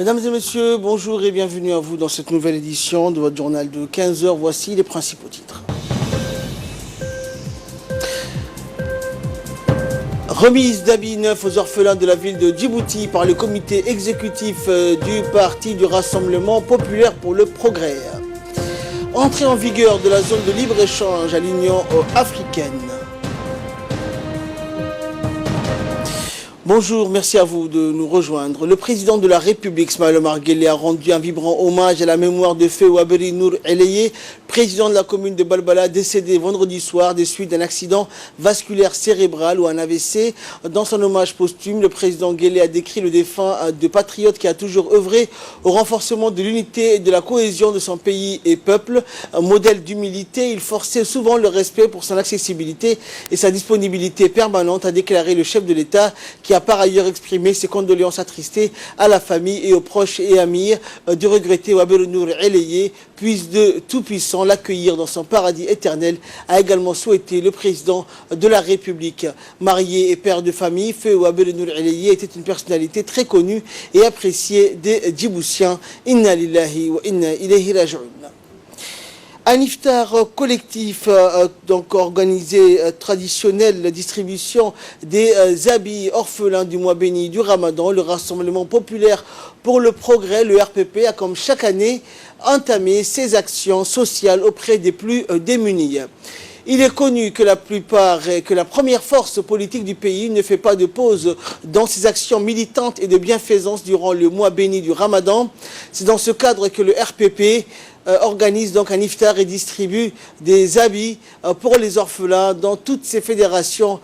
Mesdames et messieurs, bonjour et bienvenue à vous dans cette nouvelle édition de votre journal de 15 heures. Voici les principaux titres. Remise d'habits neufs aux orphelins de la ville de Djibouti par le comité exécutif du parti du Rassemblement populaire pour le progrès. Entrée en vigueur de la zone de libre-échange à l'Union africaine. Bonjour, merci à vous de nous rejoindre. Le président de la République, Ismaël Omar Guelleh, a rendu un vibrant hommage à la mémoire de Feu Waberi Nour Eleye, président de la commune de Balbala, décédé vendredi soir des suites d'un accident vasculaire cérébral ou un AVC. Dans son hommage posthume, le président Guelleh a décrit le défunt de patriote qui a toujours œuvré au renforcement de l'unité et de la cohésion de son pays et peuple. Un modèle d'humilité, il forçait souvent le respect pour son accessibilité et sa disponibilité permanente, a déclaré le chef de l'État, qui a par ailleurs exprimé ses condoléances attristées à la famille et aux proches et amis du regretté Waberi Nour Eleye, puisse de Tout-Puissant l'accueillir dans son paradis éternel, a également souhaité le président de la République. Marié et père de famille, Feu Waberi Nour Eleye était une personnalité très connue et appréciée des Djiboutiens. Inna lillahi wa inna ilayhi raji'un. Un iftar collectif, donc organisé, traditionnelle distribution des habits orphelins du mois béni du Ramadan. Le Rassemblement populaire pour le progrès, le RPP, a comme chaque année entamé ses actions sociales auprès des plus démunis. Il est connu que la première force politique du pays ne fait pas de pause dans ses actions militantes et de bienfaisance durant le mois béni du Ramadan. C'est dans ce cadre que le RPP organise donc un iftar et distribue des habits pour les orphelins dans toutes ces fédérations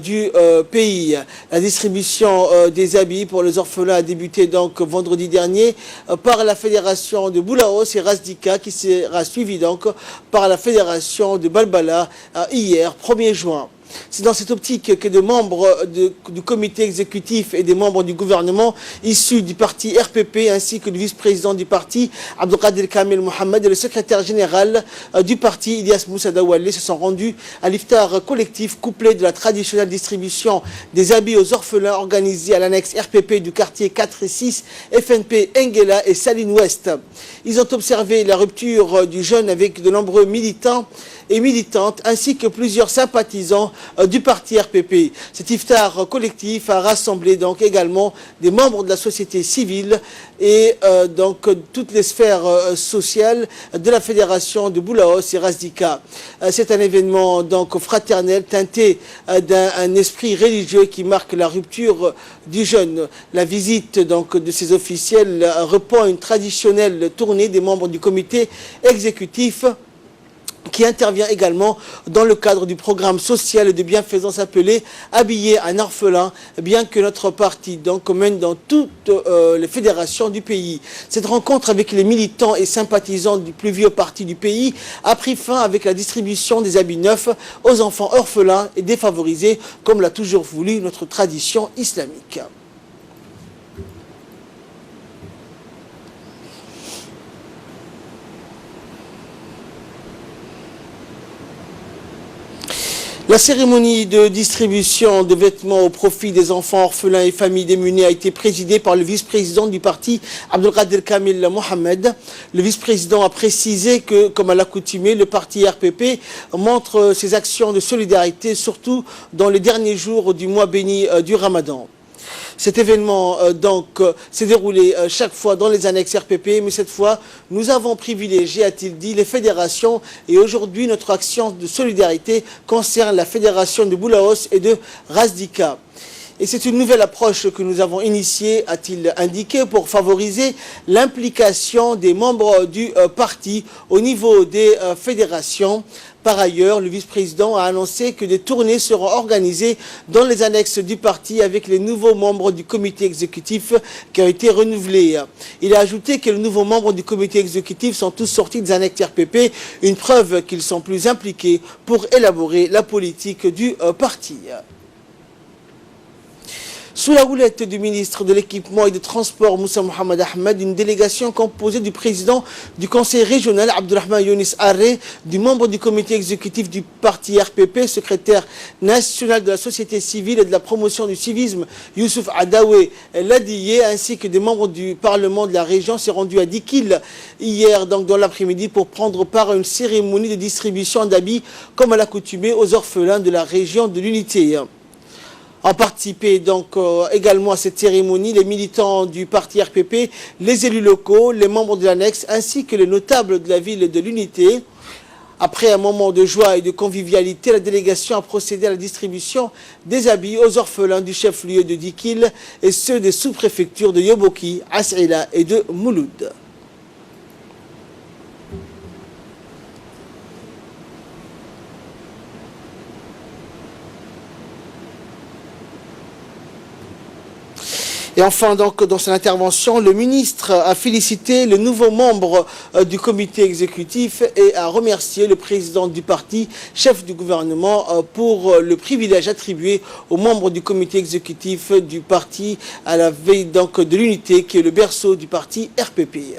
du pays. La distribution des habits pour les orphelins a débuté donc vendredi dernier par la fédération de Boulaos et Razdika, qui sera suivie donc par la fédération de Balbala hier, 1er juin. C'est dans cette optique que des membres du comité exécutif et des membres du gouvernement issus du parti RPP ainsi que le vice-président du parti Abdelkader Kamel Mohamed et le secrétaire général du parti Ilyas Moussa Dawalé se sont rendus à l'iftar collectif couplé de la traditionnelle distribution des habits aux orphelins organisée à l'annexe RPP du quartier 4 et 6 FNP Engela et Saline Ouest. Ils ont observé la rupture du jeûne avec de nombreux militants et militantes ainsi que plusieurs sympathisants du parti RPP. Cet iftar collectif a rassemblé donc également des membres de la société civile et donc toutes les sphères sociales de la fédération de Boulaos et Razdika. C'est un événement donc fraternel teinté d'un esprit religieux qui marque la rupture du jeûne. La visite donc de ces officiels reprend une traditionnelle tournée des membres du comité exécutif qui intervient également dans le cadre du programme social de bienfaisance appelé « Habiller un orphelin », bien que notre parti donc mène dans toutes les fédérations du pays. Cette rencontre avec les militants et sympathisants du plus vieux parti du pays a pris fin avec la distribution des habits neufs aux enfants orphelins et défavorisés, comme l'a toujours voulu notre tradition islamique. La cérémonie de distribution de vêtements au profit des enfants orphelins et familles démunies a été présidée par le vice-président du parti Abdelkader Kamel Mohamed. Le vice-président a précisé que, comme à l'accoutumée, le parti RPP montre ses actions de solidarité, surtout dans les derniers jours du mois béni du Ramadan. Cet événement s'est déroulé chaque fois dans les annexes RPP, mais cette fois, nous avons privilégié, a-t-il dit, les fédérations et aujourd'hui, notre action de solidarité concerne la fédération de Boulaos et de Razdika. Et c'est une nouvelle approche que nous avons initiée, a-t-il indiqué, pour favoriser l'implication des membres du parti au niveau des fédérations. Par ailleurs, le vice-président a annoncé que des tournées seront organisées dans les annexes du parti avec les nouveaux membres du comité exécutif qui ont été renouvelés. Il a ajouté que les nouveaux membres du comité exécutif sont tous sortis des annexes RPP, une preuve qu'ils sont plus impliqués pour élaborer la politique du parti. Sous la houlette du ministre de l'Équipement et des Transports, Moussa Mohamed Ahmed, une délégation composée du président du conseil régional, Abdurrahman Younis Arré, du membre du comité exécutif du parti RPP, secrétaire national de la société civile et de la promotion du civisme, Youssouf Adaoué Ladiye, ainsi que des membres du Parlement de la région, s'est rendu à Dikil hier, donc dans l'après-midi, pour prendre part à une cérémonie de distribution d'habits, comme à l'accoutumée, aux orphelins de la région de l'Unité. Ont participé donc également à cette cérémonie les militants du parti RPP, les élus locaux, les membres de l'annexe ainsi que les notables de la ville de l'Unité. Après un moment de joie et de convivialité, la délégation a procédé à la distribution des habits aux orphelins du chef-lieu de Dikil et ceux des sous-préfectures de Yoboki, As'ila et de Mouloud. Et enfin, donc, dans son intervention, le ministre a félicité le nouveau membre du comité exécutif et a remercié le président du parti, chef du gouvernement, pour le privilège attribué aux membres du comité exécutif du parti à la veille donc, de l'unité qui est le berceau du parti RPP.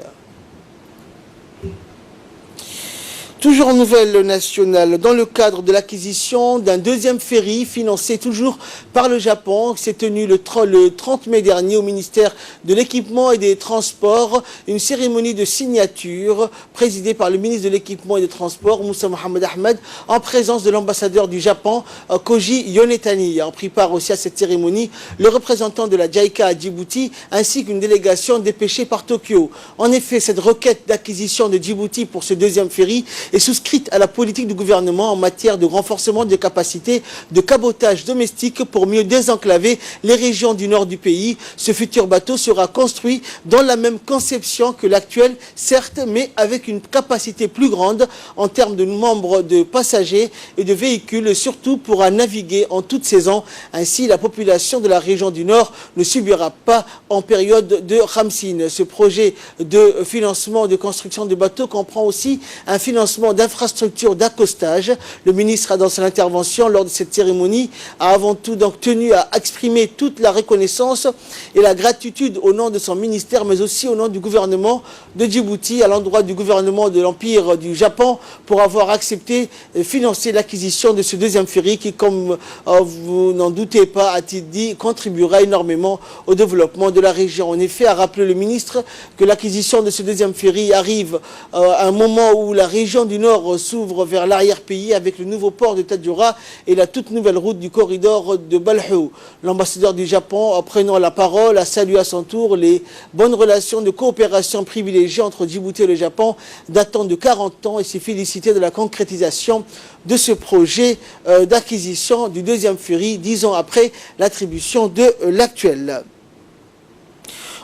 Toujours en nouvelle nationale, dans le cadre de l'acquisition d'un deuxième ferry financé toujours par le Japon, qui s'est tenu le 30 mai dernier au ministère de l'Équipement et des Transports, une cérémonie de signature présidée par le ministre de l'Équipement et des Transports, Moussa Mohamed Ahmed, en présence de l'ambassadeur du Japon, Koji Yonetani. En pris part aussi à cette cérémonie le représentant de la JICA à Djibouti, ainsi qu'une délégation dépêchée par Tokyo. En effet, cette requête d'acquisition de Djibouti pour ce deuxième ferry est souscrite à la politique du gouvernement en matière de renforcement des capacités de cabotage domestique pour mieux désenclaver les régions du nord du pays. Ce futur bateau sera construit dans la même conception que l'actuel, certes, mais avec une capacité plus grande en termes de nombre de passagers et de véhicules, surtout pourra naviguer en toute saison. Ainsi, la population de la région du nord ne subira pas en période de Ramsin. Ce projet de financement de construction de bateaux comprend aussi un financement d'infrastructures d'accostage. Le ministre a dans son intervention lors de cette cérémonie a avant tout donc tenu à exprimer toute la reconnaissance et la gratitude au nom de son ministère mais aussi au nom du gouvernement de Djibouti à l'endroit du gouvernement de l'Empire du Japon pour avoir accepté et financé l'acquisition de ce deuxième ferry qui, comme vous n'en doutez pas, a-t-il dit, contribuera énormément au développement de la région. En effet, a rappelé le ministre que l'acquisition de ce deuxième ferry arrive à un moment où la région du Nord s'ouvre vers l'arrière-pays avec le nouveau port de Tadjoura et la toute nouvelle route du corridor de Balhou. L'ambassadeur du Japon, prenant la parole, a salué à son tour les bonnes relations de coopération privilégiées entre Djibouti et le Japon datant de 40 ans et s'est félicité de la concrétisation de ce projet d'acquisition du deuxième ferry 10 ans après l'attribution de l'actuel.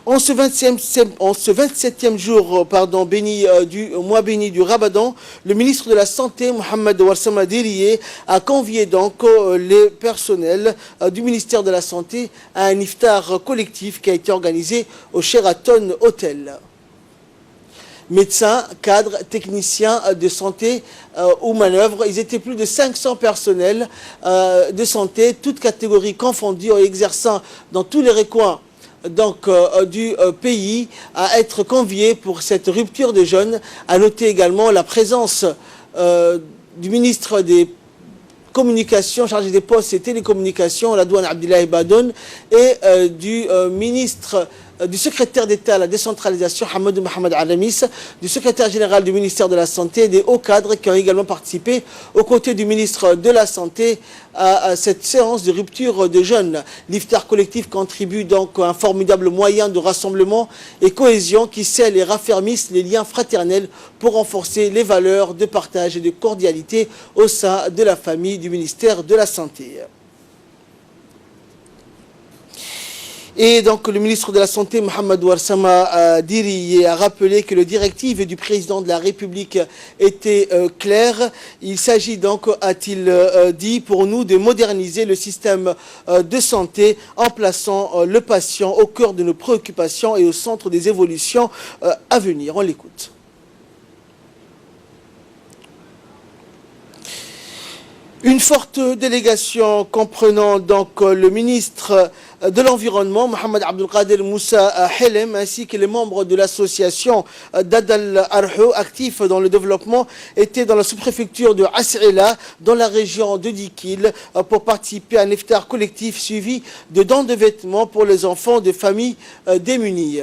En ce 27e jour du mois béni du Ramadan, le ministre de la Santé, Mohamed Warsama Diriye, a convié donc les personnels du ministère de la Santé à un iftar collectif qui a été organisé au Sheraton Hotel. Médecins, cadres, techniciens de santé ou manœuvres, ils étaient plus de 500 personnels de santé, toutes catégories confondues, exerçant dans tous les recoins donc, du pays à être conviés pour cette rupture de jeûne. À noter également la présence du ministre des Communications, chargé des postes et télécommunications, la douane Abdillahi Badon, et du ministre du secrétaire d'État à la décentralisation, Hamadou Mohamed Alamis, du secrétaire général du ministère de la Santé et des hauts cadres qui ont également participé aux côtés du ministre de la Santé à cette séance de rupture de jeûne. L'iftar collectif contribue donc à un formidable moyen de rassemblement et cohésion qui scelle et raffermisse les liens fraternels pour renforcer les valeurs de partage et de cordialité au sein de la famille du ministère de la Santé. Et donc le ministre de la Santé, Mohamed Warsama Diriye, a rappelé que les directives du président de la République étaient claires. Il s'agit donc, a-t-il dit, pour nous de moderniser le système de santé en plaçant le patient au cœur de nos préoccupations et au centre des évolutions à venir. On l'écoute. Une forte délégation comprenant donc le ministre de l'environnement, Mohamed Abdelkader Moussa Helem, ainsi que les membres de l'association d'Adal Arho, actifs dans le développement, étaient dans la sous-préfecture de As'ila, dans la région de Dikil, pour participer à un iftar collectif suivi de dons de vêtements pour les enfants de familles démunies.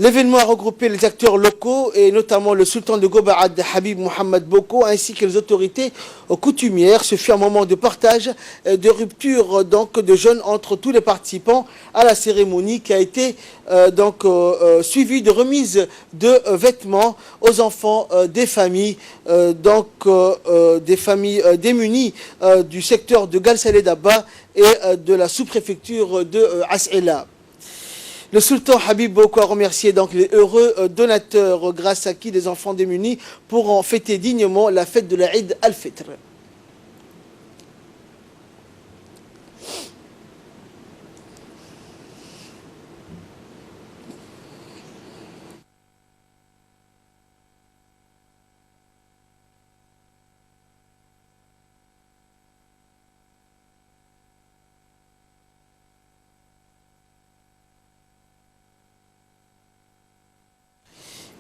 L'événement a regroupé les acteurs locaux et notamment le sultan de Gobaad, Habib Mohamed Boko, ainsi que les autorités coutumières. Ce fut un moment de partage, de rupture donc de jeûne entre tous les participants à la cérémonie qui a été suivie de remise de vêtements aux enfants des familles, des familles démunies du secteur de Galsalé Daba et de la sous-préfecture de As'ila. Le sultan Habib Boko a remercié donc les heureux donateurs grâce à qui les enfants démunis pourront fêter dignement la fête de la Eid al-Fitr.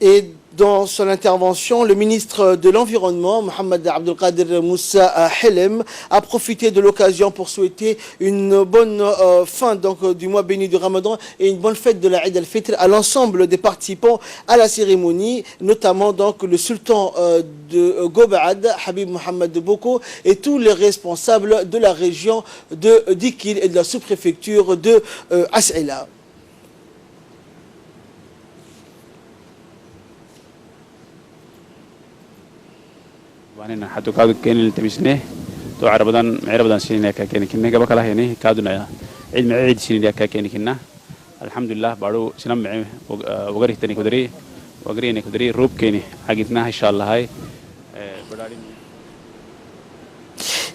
Et dans son intervention, le ministre de l'Environnement, Mohamed Abdelkader Moussa Helem, a profité de l'occasion pour souhaiter une bonne fin du mois béni du Ramadan et une bonne fête de la Eid al-Fitr à l'ensemble des participants à la cérémonie, notamment donc le sultan de Gobaad, Habib Mohamed Boko, et tous les responsables de la région de Dikil et de la sous-préfecture de As'ila. وأنا حتى كادو كين اللي تبيسنيه تو عربدان عربدان سنين كأكين كنا قبل كلاه هني كادو نيا عيد سنين كأكين كنا الحمد لله بارو سنام معي وقري تاني كدري روب كيني حقتنا إن شاء الله هاي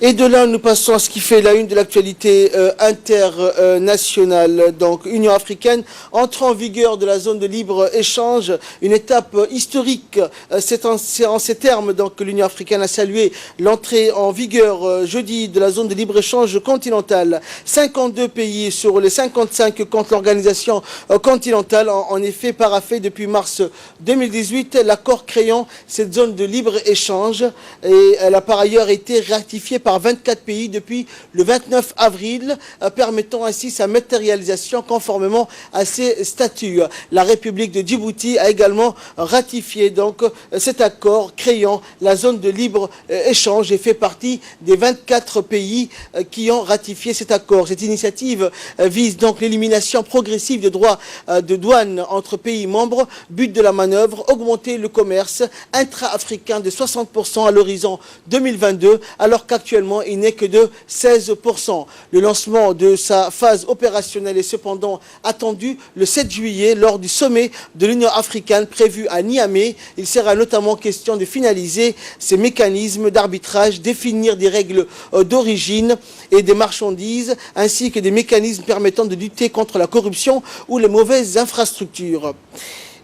Et de là, nous passons à ce qui fait la une de l'actualité internationale. Donc, Union africaine entre en vigueur de la zone de libre-échange, une étape historique. C'est en ces termes donc, que l'Union africaine a salué l'entrée en vigueur jeudi de la zone de libre-échange continentale. 52 pays sur les 55 compte l'organisation continentale. En effet, paraphé depuis mars 2018, l'accord créant cette zone de libre-échange. Et elle a par ailleurs été ratifiée par 24 pays depuis le 29 avril, permettant ainsi sa matérialisation conformément à ses statuts. La République de Djibouti a également ratifié donc cet accord créant la zone de libre-échange et fait partie des 24 pays qui ont ratifié cet accord. Cette initiative vise donc l'élimination progressive des droits de douane entre pays membres. But de la manœuvre, augmenter le commerce intra-africain de 60% à l'horizon 2022, alors qu'actuellement il n'est que de 16%. Le lancement de sa phase opérationnelle est cependant attendu le 7 juillet lors du sommet de l'Union africaine prévu à Niamey. Il sera notamment question de finaliser ces mécanismes d'arbitrage, définir des règles d'origine et des marchandises, ainsi que des mécanismes permettant de lutter contre la corruption ou les mauvaises infrastructures.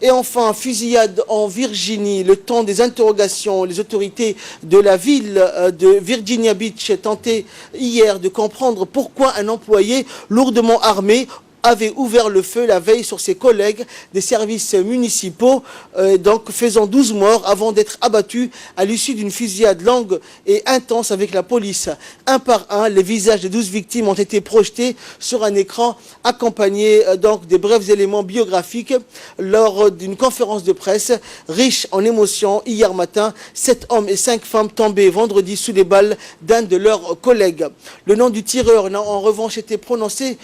Et enfin, fusillade en Virginie, le temps des interrogations. Les autorités de la ville de Virginia Beach tentaient hier de comprendre pourquoi un employé lourdement armé avait ouvert le feu la veille sur ses collègues des services municipaux, donc faisant 12 morts avant d'être abattus à l'issue d'une fusillade longue et intense avec la police. Un par un, les visages des 12 victimes ont été projetés sur un écran accompagnés donc des brefs éléments biographiques lors d'une conférence de presse riche en émotions hier matin. 7 hommes et 5 femmes tombés vendredi sous les balles d'un de leurs collègues. Le nom du tireur n'a en revanche été prononcé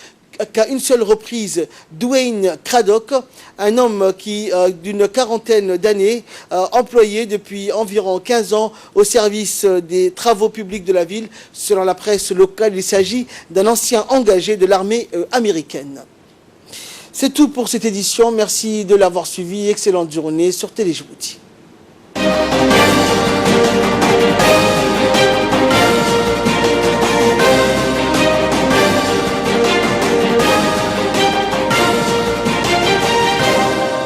qu'à une seule reprise, Dwayne Craddock, un homme qui d'une quarantaine d'années, employé depuis environ 15 ans au service des travaux publics de la ville. Selon la presse locale, il s'agit d'un ancien engagé de l'armée américaine. C'est tout pour cette édition. Merci de l'avoir suivi. Excellente journée sur Télé Djibouti.